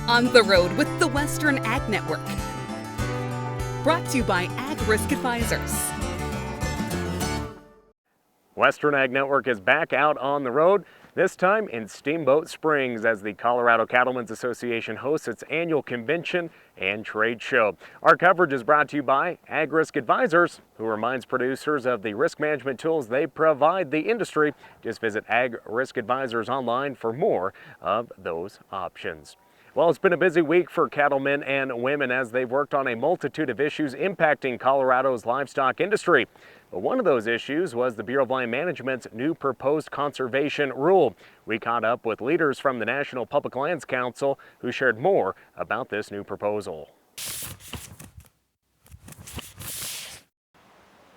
On the road with the Western Ag Network. Brought to you by Ag Risk Advisors. Western Ag Network is back out on the road, this time in Steamboat Springs as the Colorado Cattlemen's Association hosts its annual convention and trade show. Our coverage is brought to you by Ag Risk Advisors, who reminds producers of the risk management tools they provide the industry. Just visit Ag Risk Advisors online for more of those options. Well, it's been a busy week for cattlemen and women as they've worked on a multitude of issues impacting Colorado's livestock industry. But one of those issues was the Bureau of Land Management's new proposed conservation rule. We caught up with leaders from the National Public Lands Council who shared more about this new proposal.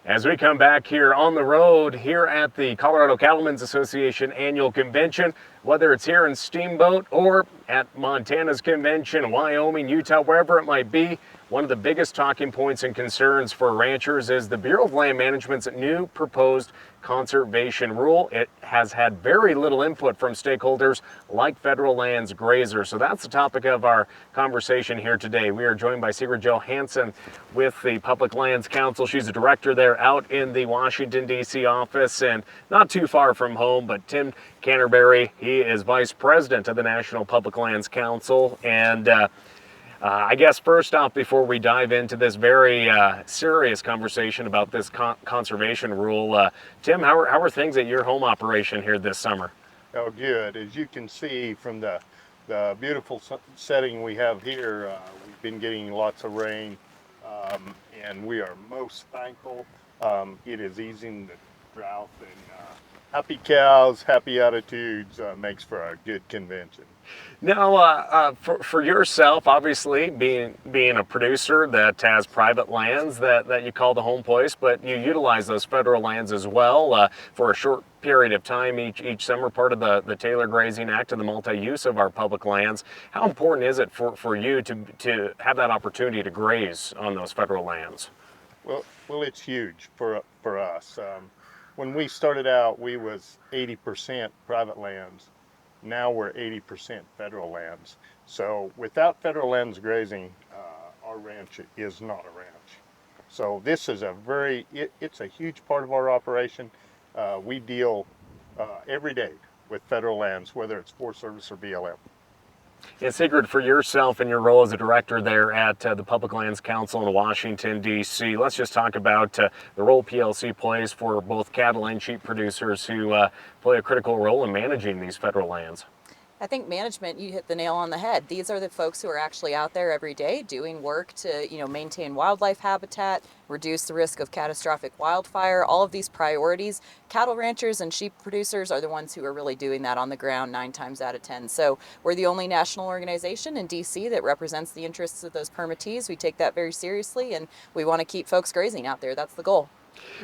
As we come back here on the road here at the Colorado Cattlemen's Association annual convention, whether it's here in Steamboat or at Montana's convention, Wyoming, Utah, wherever it might be, one of the biggest talking points and concerns for ranchers is the Bureau of Land Management's new proposed conservation rule. It has had very little input from stakeholders like federal lands grazers. So that's the topic of our conversation here today. We are joined by Sigrid Johansson with the Public Lands Council. She's a director there out in the Washington, D.C. office and not too far from home. But Tim Canterbury, he is vice president of the National Public Lands Council. And I guess first off, before we dive into this very serious conversation about this conservation rule, Tim, how are things at your home operation here this summer? Oh, good. As you can see from the beautiful setting we have here, we've been getting lots of rain, and we are most thankful. It is easing the drought, and happy cows, happy attitudes makes for a good convention. Now, for yourself, obviously, being a producer that has private lands that you call the home place, but you utilize those federal lands as well for a short period of time each summer, part of the Taylor Grazing Act and the multi-use of our public lands. How important is it for you to have that opportunity to graze on those federal lands? Well, it's huge for us. When we started out, we was 80% private lands. Now we're 80% federal lands. So without federal lands grazing, our ranch is not a ranch. So this is it's a huge part of our operation. We deal every day with federal lands, whether it's Forest Service or BLM. Yeah, Sigrid, for yourself and your role as a director there at the Public Lands Council in Washington, D.C., let's just talk about the role PLC plays for both cattle and sheep producers who play a critical role in managing these federal lands. I think management, you hit the nail on the head. These are the folks who are actually out there every day doing work to, maintain wildlife habitat, reduce the risk of catastrophic wildfire, all of these priorities. Cattle ranchers and sheep producers are the ones who are really doing that on the ground 9 times out of 10. So we're the only national organization in DC that represents the interests of those permittees. We take that very seriously, and we want to keep folks grazing out there. That's the goal.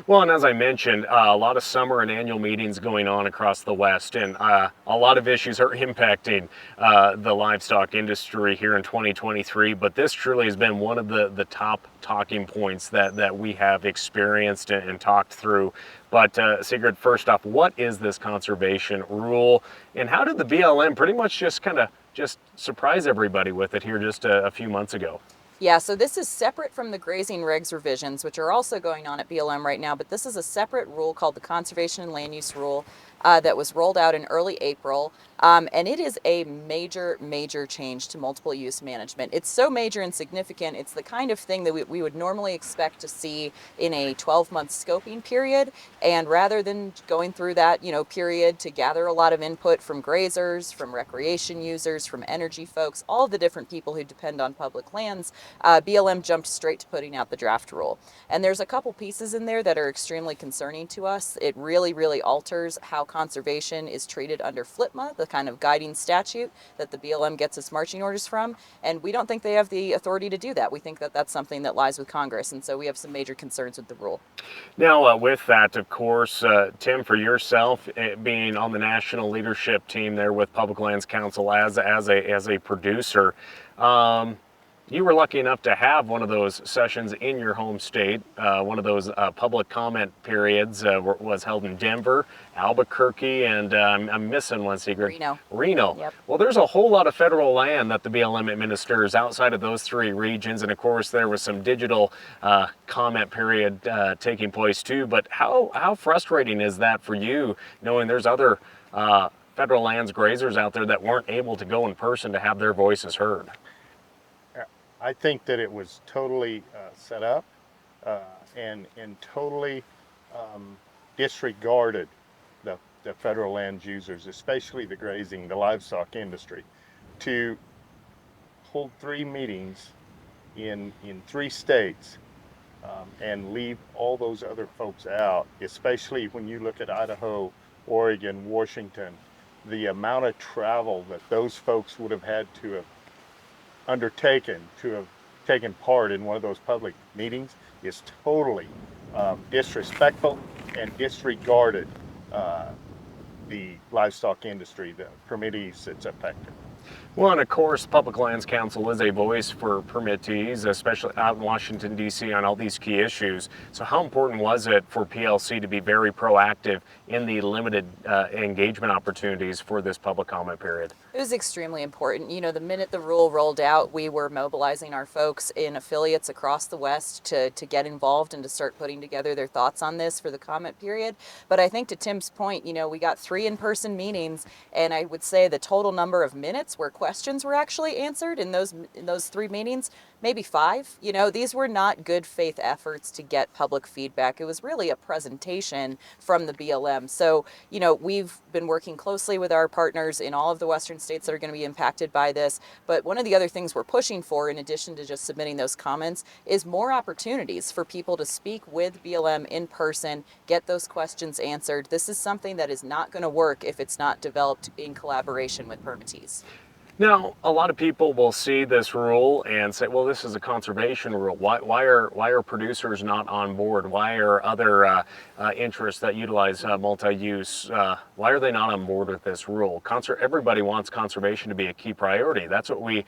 Well, and as I mentioned, a lot of summer and annual meetings going on across the West, and a lot of issues are impacting the livestock industry here in 2023, but this truly has been one of the top talking points that we have experienced and talked through. But Sigrid, first off, what is this conservation rule, and how did the BLM pretty much just surprise everybody with it here just a few months ago? Yeah, so this is separate from the grazing regs revisions, which are also going on at BLM right now, but this is a separate rule called the Conservation and Land Use Rule that was rolled out in early April. And it is a major change to multiple use management. It's so major and significant. It's the kind of thing that we would normally expect to see in a 12-month scoping period. And rather than going through that, period to gather a lot of input from grazers, from recreation users, from energy folks, all the different people who depend on public lands, BLM jumped straight to putting out the draft rule. And there's a couple pieces in there that are extremely concerning to us. It really alters how conservation is treated under FLPMA, the kind of guiding statute that the BLM gets its marching orders from, and we don't think they have the authority to do that. We think that that's something that lies with Congress, and so we have some major concerns with the rule. Now, with that, of course, Tim, for yourself, being on the national leadership team there with Public Lands Council as a producer, You were lucky enough to have one of those sessions in your home state. One of those public comment periods was held in Denver, Albuquerque, and I'm missing one secret. Reno. Yep. Well, there's a whole lot of federal land that the BLM administers outside of those three regions, and of course there was some digital comment period taking place too. But how frustrating is that for you, knowing there's other federal lands grazers out there that weren't able to go in person to have their voices heard? I think that it was totally set up and totally disregarded the federal land users, especially the grazing, the livestock industry, to hold 3 meetings in 3 states and leave all those other folks out, especially when you look at Idaho, Oregon, Washington, the amount of travel that those folks would have had to have undertaken to have taken part in one of those public meetings is totally disrespectful and disregarded the livestock industry, the permittees it's affected. Well, and of course, Public Lands Council is a voice for permittees, especially out in Washington, D.C. on all these key issues. So how important was it for PLC to be very proactive in the limited engagement opportunities for this public comment period? It was extremely important. You know, the minute the rule rolled out, we were mobilizing our folks in affiliates across the West to get involved and to start putting together their thoughts on this for the comment period. But I think to Tim's point, you know, we got 3 in-person meetings, and I would say the total number of minutes where questions were actually answered in those 3 meetings, maybe 5. You know, these were not good faith efforts to get public feedback. It was really a presentation from the BLM. So, you know, we've been working closely with our partners in all of the Western states that are going to be impacted by this. But one of the other things we're pushing for, in addition to just submitting those comments, is more opportunities for people to speak with BLM in person, get those questions answered. This is something that is not going to work if it's not developed in collaboration with permittees. Now, a lot of people will see this rule and say, well, this is a conservation rule. Why are producers not on board? Why are other interests that utilize multi-use, why are they not on board with this rule? Everybody wants conservation to be a key priority. That's what we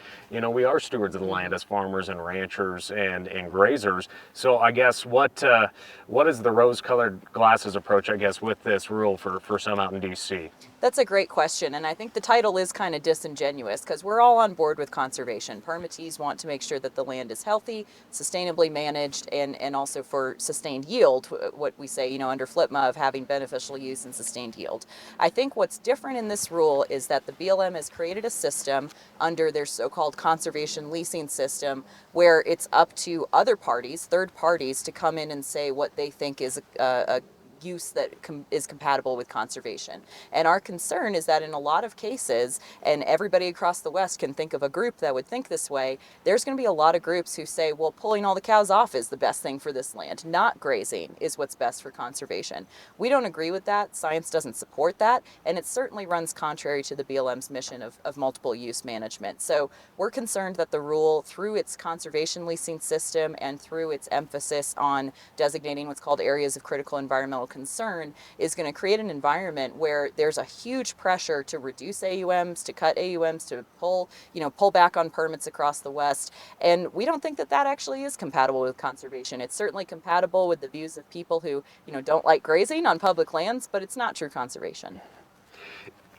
are stewards of the land as farmers and ranchers and grazers. So I guess what is the rose-colored glasses approach, I guess, with this rule for some out in D.C.? That's a great question, and I think the title is kind of disingenuous because we're all on board with conservation. Permittees want to make sure that the land is healthy, sustainably managed, and also for sustained yield, what we say, you know, under FLPMA of having beneficial use and sustained yield. I think what's different in this rule is that the BLM has created a system under their so-called conservation leasing system where it's up to other parties, third parties, to come in and say what they think is a use that is compatible with conservation. And our concern is that in a lot of cases, and everybody across the West can think of a group that would think this way, there's going to be a lot of groups who say, well, pulling all the cows off is the best thing for this land. Not grazing is what's best for conservation. We don't agree with that. Science doesn't support that. And it certainly runs contrary to the BLM's mission of multiple use management. So we're concerned that the rule, through its conservation leasing system and through its emphasis on designating what's called areas of critical environmental concern, is going to create an environment where there's a huge pressure to reduce AUMs, to cut AUMs, to pull back on permits across the West. And we don't think that that actually is compatible with conservation. It's certainly compatible with the views of people who, don't like grazing on public lands, but it's not true conservation.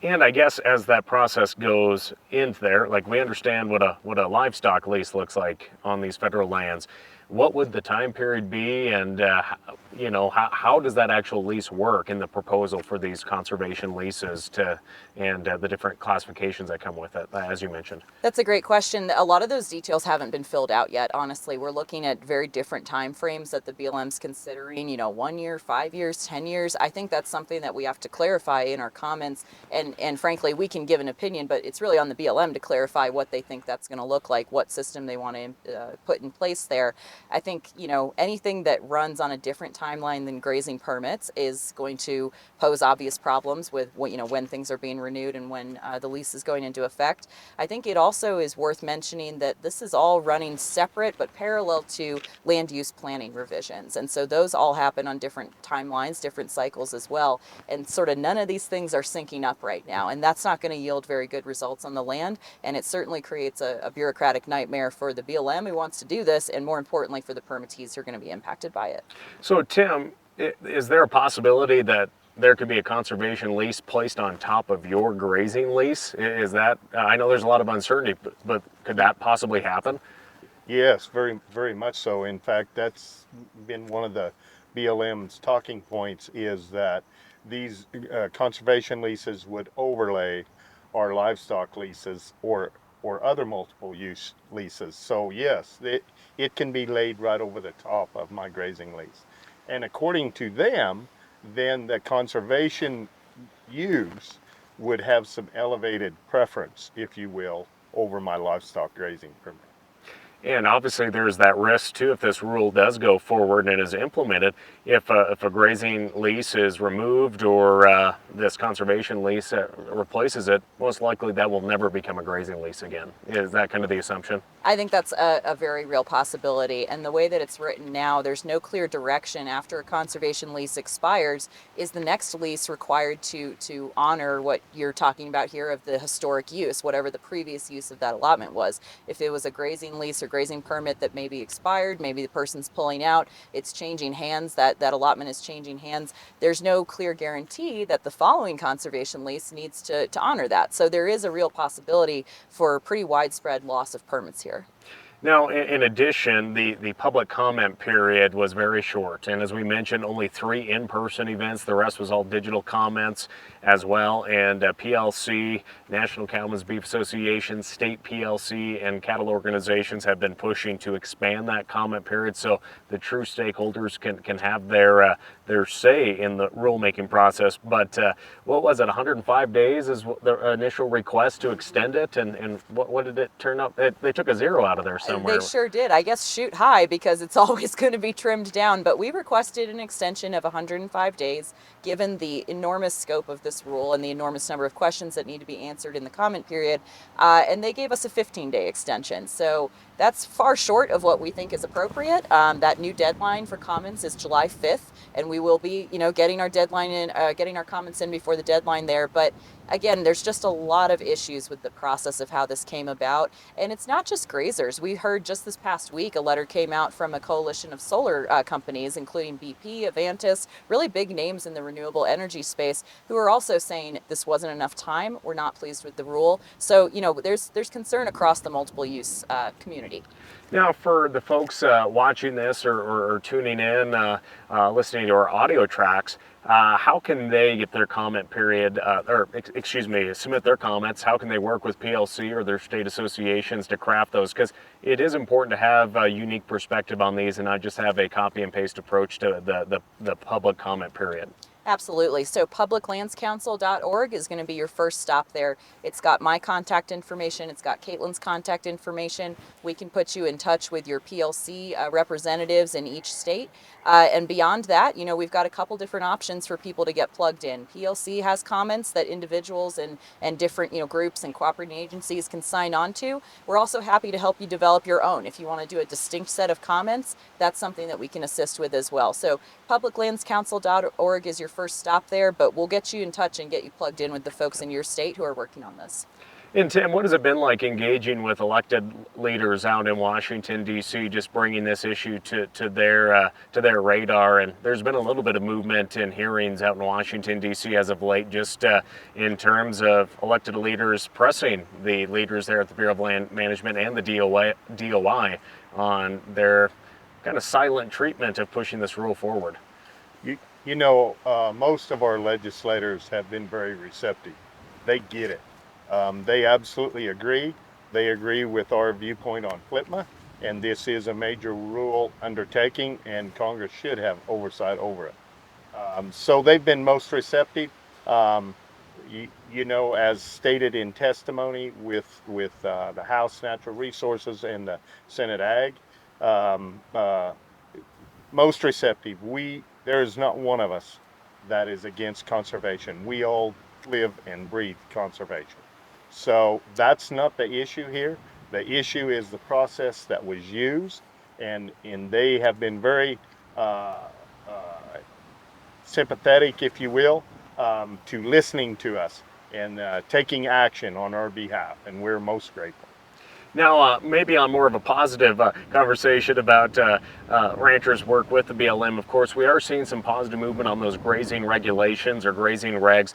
And I guess as that process goes in there, like we understand what a livestock lease looks like on these federal lands, what would the time period be, and how does that actual lease work in the proposal for these conservation leases and the different classifications that come with it, as you mentioned? That's a great question. A lot of those details haven't been filled out yet, honestly. We're looking at very different time frames that the BLM's considering, 1 year, 5 years, 10 years. I think that's something that we have to clarify in our comments, and frankly, we can give an opinion, but it's really on the BLM to clarify what they think that's going to look like, what system they want to put in place there. I think, anything that runs on a different timeline than grazing permits is going to pose obvious problems with, when things are being renewed and when the lease is going into effect. I think it also is worth mentioning that this is all running separate but parallel to land use planning revisions. And so those all happen on different timelines, different cycles as well. And sort of none of these things are syncing up right now. And that's not going to yield very good results on the land. And it certainly creates a bureaucratic nightmare for the BLM who wants to do this, and more importantly for the permittees who are going to be impacted by it. So Tim, is there a possibility that there could be a conservation lease placed on top of your grazing lease? Is that, I know there's a lot of uncertainty, but could that possibly happen? Yes, very, very much so. In fact, that's been one of the BLM's talking points, is that these conservation leases would overlay our livestock leases or other multiple use leases. So yes, it can be laid right over the top of my grazing lease. And according to them, then the conservation use would have some elevated preference, if you will, over my livestock grazing permit. And obviously there's that risk too, if this rule does go forward and is implemented, if a grazing lease is removed or this conservation lease replaces it, most likely that will never become a grazing lease again. Is that kind of the assumption? I think that's a very real possibility. And the way that it's written now, there's no clear direction after a conservation lease expires. Is the next lease required to honor what you're talking about here of the historic use, whatever the previous use of that allotment was? If it was a grazing lease or grazing permit that maybe expired, maybe the person's pulling out, it's changing hands, that allotment is changing hands. There's no clear guarantee that the following conservation lease needs to honor that. So there is a real possibility for pretty widespread loss of permits here. Now, in addition, the public comment period was very short. And as we mentioned, only 3 in-person events. The rest was all digital comments as well. And PLC, National Cattlemen's Beef Association, state PLC, and cattle organizations have been pushing to expand that comment period so the true stakeholders can have their say in the rulemaking process. But what was it, 105 days is the initial request to extend it? And what did it turn out? They took a 0 out of there somewhere. They sure did. I guess shoot high, because it's always going to be trimmed down. But we requested an extension of 105 days, given the enormous scope of this rule and the enormous number of questions that need to be answered in the comment period. And they gave us a 15-day extension. So that's far short of what we think is appropriate. That new deadline for comments is July 5th, and we will be, getting our deadline in, getting our comments in before the deadline there. But again, there's just a lot of issues with the process of how this came about. And it's not just grazers. We heard just this past week, a letter came out from a coalition of solar companies, including BP, Avantis, really big names in the renewable energy space, who are also saying this wasn't enough time. We're not pleased with the rule. So, there's concern across the multiple use community. Now, for the folks watching this or tuning in, listening to our audio tracks, how can they get their comment period, submit their comments? How can they work with PLC or their state associations to craft those? Because it is important to have a unique perspective on these and not just have a copy and paste approach to the public comment period. Absolutely. So publiclandscouncil.org is going to be your first stop there. It's got my contact information. It's got Caitlin's contact information. We can put you in touch with your PLC representatives in each state. And beyond that, we've got a couple different options for people to get plugged in. PLC has comments that individuals and different groups and cooperating agencies can sign on to. We're also happy to help you develop your own. If you want to do a distinct set of comments, that's something that we can assist with as well. So publiclandscouncil.org is your first stop there, but we'll get you in touch and get you plugged in with the folks in your state who are working on this. And Tim, what has it been like engaging with elected leaders out in Washington, D.C., just bringing this issue to their radar? And there's been a little bit of movement in hearings out in Washington, D.C. as of late, just in terms of elected leaders pressing the leaders there at the Bureau of Land Management and the DOI on their kind of silent treatment of pushing this rule forward. Most of our legislators have been very receptive. They get it. They absolutely agree. They agree with our viewpoint on FLTMA, and this is a major rule undertaking, and Congress should have oversight over it. So they've been most receptive. As stated in testimony with the House Natural Resources and the Senate Ag, most receptive. There is not one of us that is against conservation. We all live and breathe conservation. So that's not the issue here. The issue is the process that was used, and they have been very sympathetic, if you will, to listening to us and taking action on our behalf, and we're most grateful. Now, maybe on more of a positive conversation about ranchers' work with the BLM, of course, we are seeing some positive movement on those grazing regulations or grazing regs.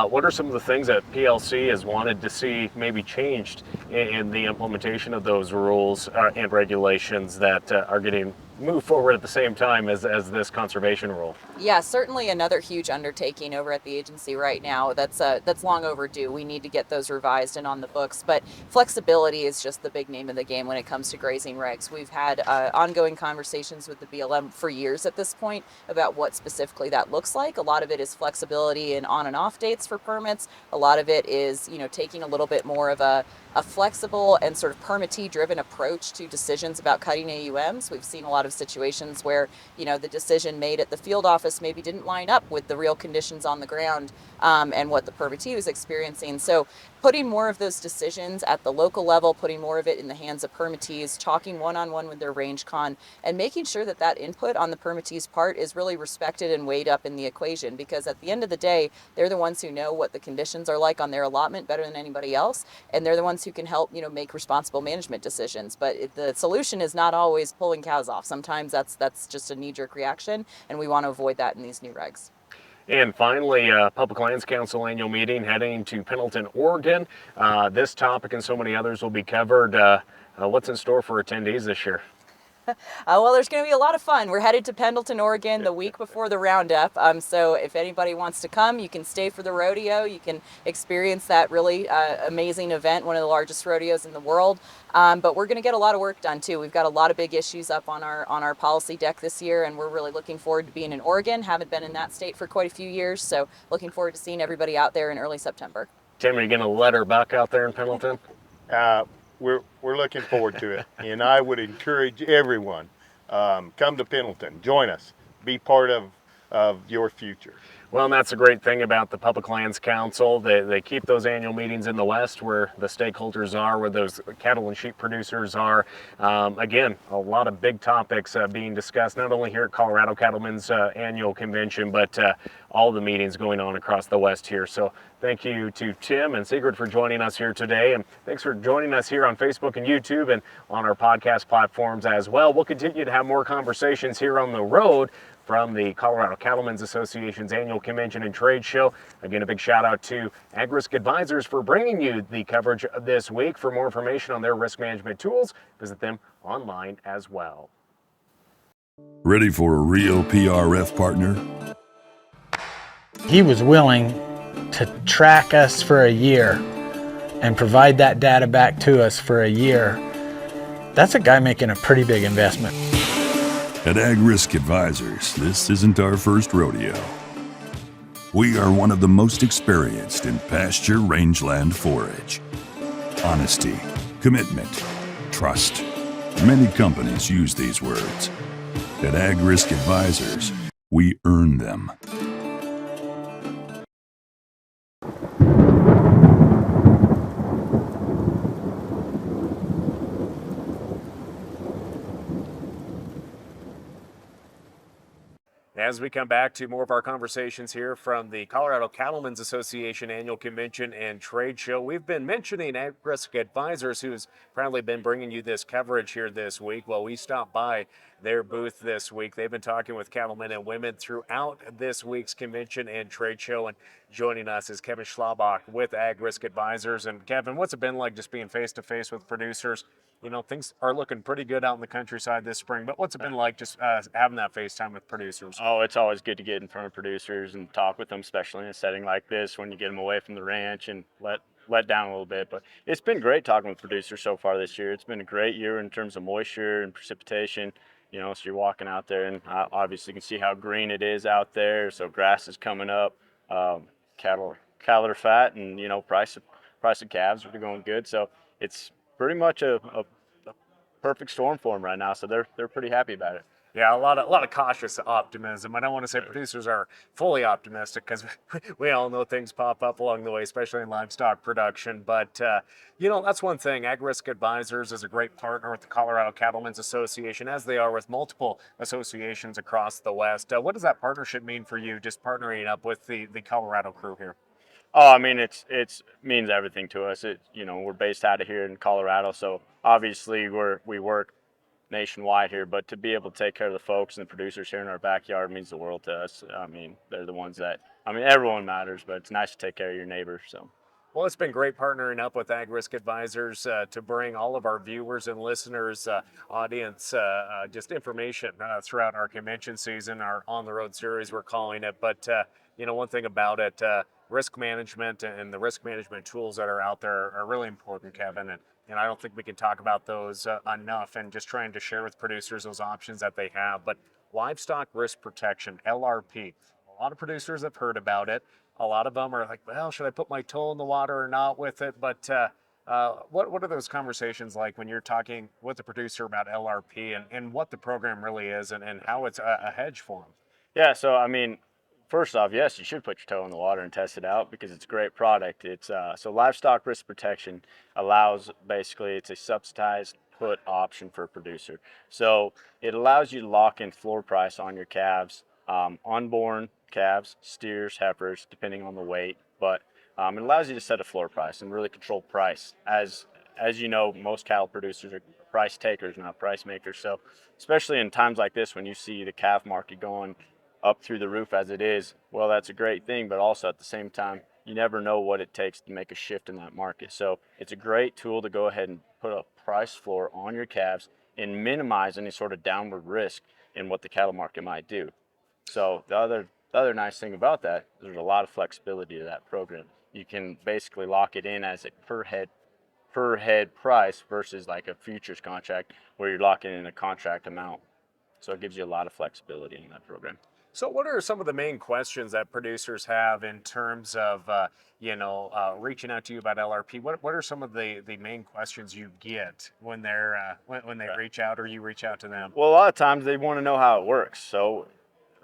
What are some of the things that PLC has wanted to see maybe changed in the implementation of those rules and regulations that are getting moved forward at the same time as this conservation rule? Yeah, certainly another huge undertaking over at the agency right now. That's long overdue. We need to get those revised and on the books. But flexibility is just the big name of the game when it comes to grazing regs. We've had ongoing conversations with the BLM for years at this point about what specifically that looks like. A lot of it is flexibility in on and off dates for permits. A lot of it is, taking a little bit more of a flexible and sort of permittee-driven approach to decisions about cutting AUMs. We've seen a lot of situations where, the decision made at the field office maybe didn't line up with the real conditions on the ground and what the permittee was experiencing. So putting more of those decisions at the local level, putting more of it in the hands of permittees, talking one-on-one with their range con, and making sure that that input on the permittee's part is really respected and weighed up in the equation. Because at the end of the day, they're the ones who know what the conditions are like on their allotment better than anybody else, and they're the ones who can help, make responsible management decisions. But the solution is not always pulling cows off. Sometimes that's just a knee-jerk reaction, and we want to avoid that in these new regs. And finally, Public Lands Council annual meeting heading to Pendleton, Oregon. This topic and so many others will be covered. What's in store for attendees this year? Well, there's going to be a lot of fun. We're headed to Pendleton, Oregon the week before the roundup. So if anybody wants to come, you can stay for the rodeo. You can experience that really amazing event, one of the largest rodeos in the world. But we're going to get a lot of work done too. We've got a lot of big issues up on our policy deck this year, and we're really looking forward to being in Oregon. Haven't been in that state for quite a few years, so looking forward to seeing everybody out there in early September. Tim, are you going to let her buck out there in Pendleton? We're looking forward to it, and I would encourage everyone, come to Pendleton, join us, be part of your future. Well, and that's a great thing about the Public Lands Council. They keep those annual meetings in the West where the stakeholders are, where those cattle and sheep producers are. Again, a lot of big topics being discussed, not only here at Colorado Cattlemen's annual convention, but all the meetings going on across the West here. So thank you to Tim and Sigrid for joining us here today. And thanks for joining us here on Facebook and YouTube and on our podcast platforms as well. We'll continue to have more conversations here on the road from the Colorado Cattlemen's Association's annual convention and trade show. Again, a big shout out to AgRisk Advisors for bringing you the coverage this week. For more information on their risk management tools, visit them online as well. Ready for a real PRF partner? He was willing to track us for a year and provide that data back to us for a year. That's a guy making a pretty big investment. At AgRisk Advisors, this isn't our first rodeo. We are one of the most experienced in pasture rangeland forage. Honesty, commitment, trust. Many companies use these words. At AgRisk Advisors, we earn them. As we come back to more of our conversations here from the Colorado Cattlemen's Association annual convention and trade show, we've been mentioning AgRisk Advisors, who's proudly been bringing you this coverage here this week. Well, we stopped by their booth this week. They've been talking with cattlemen and women throughout this week's convention and trade show. And joining us is Kevin Schlabach with AgRisk Advisors. And Kevin, what's it been like just being face-to-face with producers? Things are looking pretty good out in the countryside this spring, but what's it been like just having that face time with producers? Oh, it's always good to get in front of producers and talk with them, especially in a setting like this when you get them away from the ranch and let down a little bit. But it's been great talking with producers so far this year. It's been a great year in terms of moisture and precipitation. So you're walking out there and obviously you can see how green it is out there. So grass is coming up, cattle are fat, and price of calves are going good. So it's pretty much a perfect storm for them right now, so they're pretty happy about it. Yeah, a lot of cautious optimism. I don't want to say producers are fully optimistic because we all know things pop up along the way, especially in livestock production. But that's one thing. Ag Risk Advisors is a great partner with the Colorado Cattlemen's Association, as they are with multiple associations across the West. What does that partnership mean for you? Just partnering up with the Colorado crew here. Oh, I mean, it's means everything to us. We're based out of here in Colorado, so obviously we work nationwide here, but to be able to take care of the folks and the producers here in our backyard means the world to us. I mean, they're the ones that, I mean, everyone matters, but it's nice to take care of your neighbors. So. Well, it's been great partnering up with Ag Risk Advisors to bring all of our viewers and listeners, audience, just information throughout our convention season, our on the road series, we're calling it. But one thing about it, risk management and the risk management tools that are out there are really important, Kevin. And I don't think we can talk about those enough. And just trying to share with producers those options that they have. But livestock risk protection, LRP. A lot of producers have heard about it. A lot of them are like, well, should I put my toe in the water or not with it? But what are those conversations like when you're talking with the producer about LRP and what the program really is and how it's a hedge for them? Yeah, so I mean, first off, yes, you should put your toe in the water and test it out because it's a great product. It's so livestock risk protection allows basically it's a subsidized put option for a producer. So it allows you to lock in floor price on your calves, unborn calves, steers, heifers, depending on the weight. But it allows you to set a floor price and really control price. As you know, most cattle producers are price takers, not price makers. So especially in times like this when you see the calf market going up through the roof as it is, well, that's a great thing, but also at the same time, you never know what it takes to make a shift in that market. So it's a great tool to go ahead and put a price floor on your calves and minimize any sort of downward risk in what the cattle market might do. So the other nice thing about that is there's a lot of flexibility to that program. You can basically lock it in as a per head price versus like a futures contract where you're locking in a contract amount. So it gives you a lot of flexibility in that program. So, what are some of the main questions that producers have in terms of, reaching out to you about LRP? What are some of the main questions you get when when they reach out or you reach out to them? Well, a lot of times they want to know how it works. So,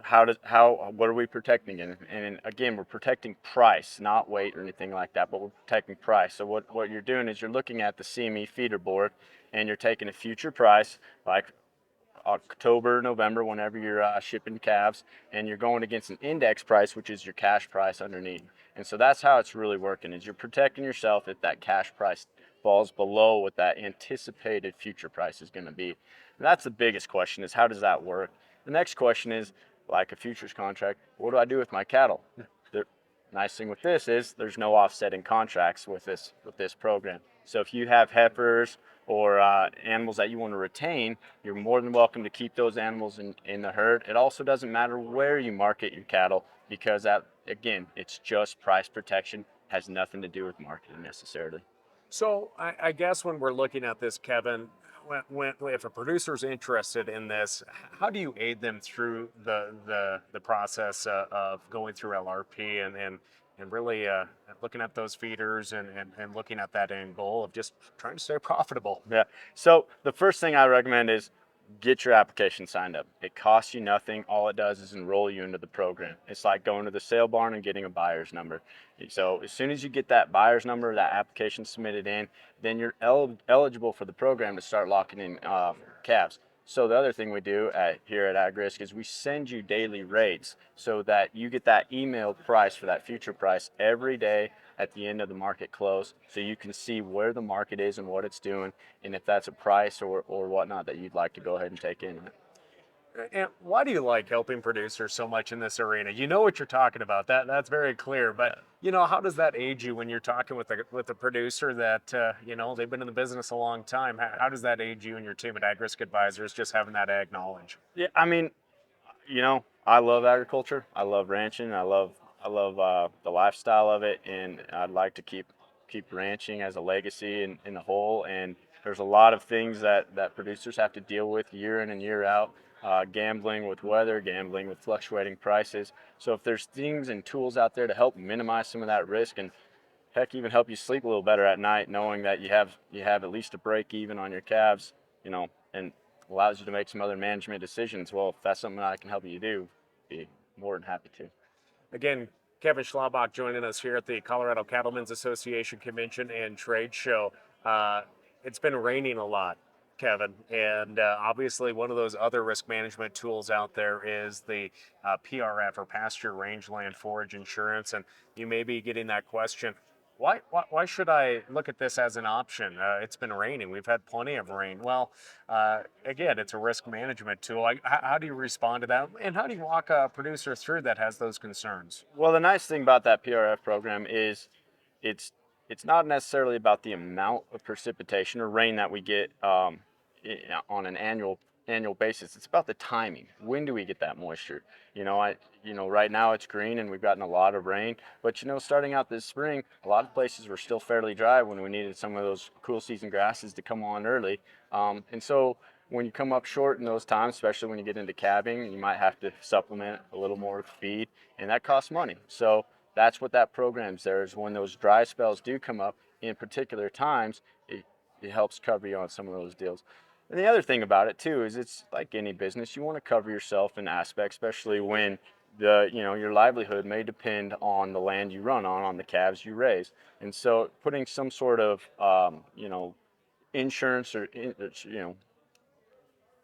what are we protecting? And again, we're protecting price, not weight or anything like that, but we're protecting price. So what you're doing is you're looking at the CME feeder board, and you're taking a future price like October, November, whenever you're shipping calves, and you're going against an index price, which is your cash price underneath. And so that's how it's really working, is you're protecting yourself if that cash price falls below what that anticipated future price is going to be. And that's the biggest question, is how does that work? The next question is, like a futures contract, what do I do with my cattle? The nice thing with this is there's no offsetting contracts with this program. So if you have heifers or animals that you want to retain, you're more than welcome to keep those animals in the herd. It also doesn't matter where you market your cattle because again, it's just price protection, has nothing to do with marketing necessarily. So, I guess when we're looking at this, Kevin, if a producer's interested in this, how do you aid them through the process of going through LRP and really looking at those feeders and looking at that end goal of just trying to stay profitable? Yeah. So the first thing I recommend is get your application signed up. It costs you nothing. All it does is enroll you into the program. It's like going to the sale barn and getting a buyer's number. So as soon as you get that buyer's number, that application submitted in, then you're eligible for the program to start locking in calves. So the other thing we do here at AgRisk is we send you daily rates so that you get that emailed price for that future price every day at the end of the market close, so you can see where the market is and what it's doing, and if that's a price or whatnot that you'd like to go ahead and take in. And why do you like helping producers so much in this arena? You know what you're talking about. That's very clear. But how does that aid you when you're talking with a producer that they've been in the business a long time? How does that aid you and your team at Ag Risk Advisors just having that ag knowledge? Yeah, I mean, I love agriculture. I love ranching. I love the lifestyle of it, and I'd like to keep ranching as a legacy in the whole. And there's a lot of things that producers have to deal with year in and year out. Gambling with weather, gambling with fluctuating prices. So if there's things and tools out there to help minimize some of that risk, and heck, even help you sleep a little better at night, knowing that you have at least a break even on your calves, and allows you to make some other management decisions. Well, if that's something I can help you do, be more than happy to. Again, Kevin Schlabach joining us here at the Colorado Cattlemen's Association Convention and Trade Show. It's been raining a lot, Kevin, and obviously one of those other risk management tools out there is the PRF, or pasture rangeland forage insurance. And you may be getting that question, why should I look at this as an option? It's been raining. We've had plenty of rain. Well, again, it's a risk management tool. How do you respond to that? And how do you walk a producer through that has those concerns? Well, the nice thing about that PRF program is it's not necessarily about the amount of precipitation or rain that we get on an annual basis. It's about the timing. When do we get that moisture? Right now it's green and we've gotten a lot of rain, but starting out this spring, a lot of places were still fairly dry when we needed some of those cool season grasses to come on early. And so when you come up short in those times, especially when you get into calving, you might have to supplement a little more with feed, and that costs money. So that's what that program's there, is when those dry spells do come up in particular times, it helps cover you on some of those deals. And the other thing about it too is it's like any business, you want to cover yourself in aspects, especially when your livelihood may depend on the land you run on the calves you raise. And so putting some sort of insurance or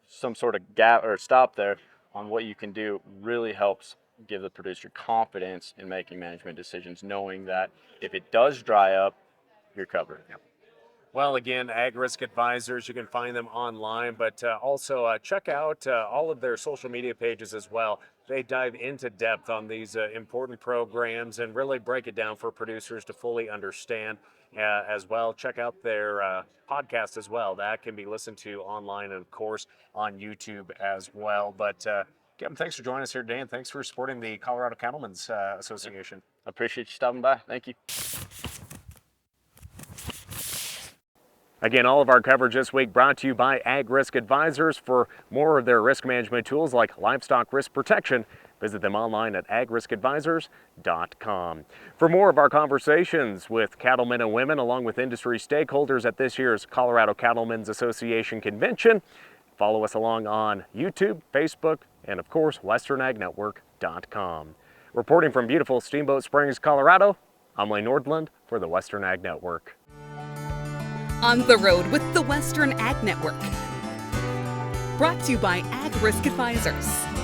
some sort of gap or stop there on what you can do really helps give the producer confidence in making management decisions, knowing that if it does dry up, you're covered. Yep. Well, again, Ag Risk Advisors, you can find them online, but also check out all of their social media pages as well. They dive into depth on these important programs and really break it down for producers to fully understand as well. Check out their podcast as well. That can be listened to online and, of course, on YouTube as well. But Kevin, thanks for joining us here today, and thanks for supporting the Colorado Cattlemen's Association. I appreciate you stopping by. Thank you. Again, all of our coverage this week brought to you by Ag Risk Advisors. For more of their risk management tools like livestock risk protection, visit them online at agriskadvisors.com. For more of our conversations with cattlemen and women, along with industry stakeholders at this year's Colorado Cattlemen's Association Convention, follow us along on YouTube, Facebook, and of course, westernagnetwork.com. Reporting from beautiful Steamboat Springs, Colorado, I'm Lane Nordland for the Western Ag Network. On the road with the Western Ag Network. Brought to you by Ag Risk Advisors.